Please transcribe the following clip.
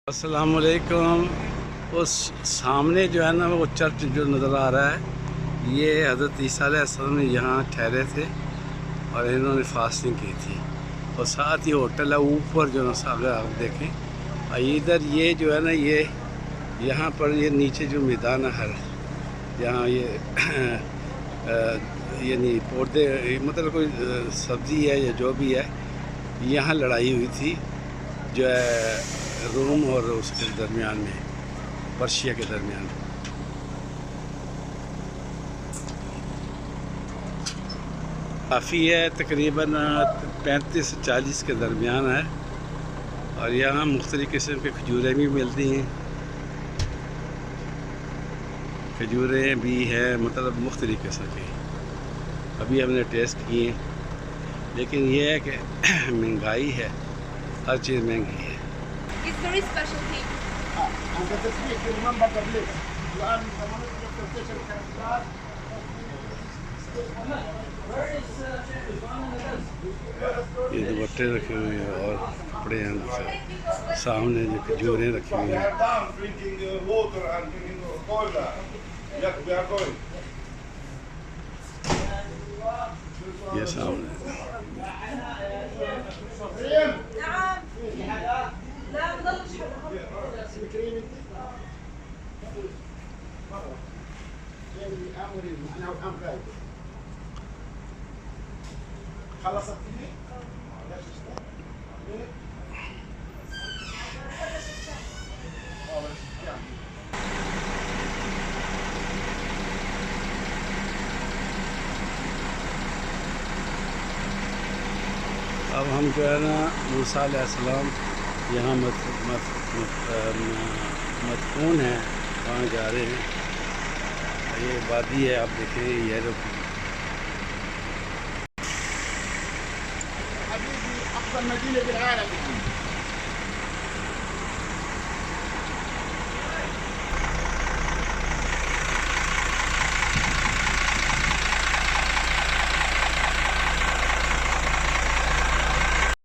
السلام علیکم. اس سامنے جو ہے نا وہ چرچ جو نظر آ رہا ہے، یہ حضرت عیسیٰ علیہ السلام یہاں ٹھہرے تھے اور انہوں نے فاسٹنگ کی تھی. اور ساتھ ہی ہوٹل ہے اوپر جو نا، اگر آپ دیکھیں ادھر یہ جو ہے نا، یہ یہاں پر یہ نیچے جو میدان ہے، یہاں یعنی پودے، مطلب کوئی سبزی ہے یا جو بھی ہے، یہاں لڑائی ہوئی تھی جو ہے روم اور اس کے درمیان میں، پرشیا کے درمیان. کافی ہے، تقریباً 35 سے 40 کے درمیان ہے، اور یہاں مختلف قسم کے کھجوریں بھی ملتی ہیں. کھجوریں بھی ہیں، مطلب مختلف قسم کی. ابھی ہم نے ٹیسٹ کیے، لیکن یہ ہے کہ مہنگائی ہے، ہر چیز مہنگی ہے. It's very special thing. And the speak, remember the place. You are in the monetary transportation can start. یہ دوپٹے رکھے ہوئے ہیں اور کپڑے ہیں، سامنے جو کھجوریں رکھی ہوئی ہیں. Down drinking water and drinking cola. Yes, we are going. یہ سامنے نعم. لا بضلش خلصت اب ہم جو ہے نا موسیٰ علیہ السلام یہاں مدفون ہیں، وہاں جا رہے ہیں. یہ وادی ہے، آپ دیکھیں یہ جو حبيبي أفضل مدينة بالعالم.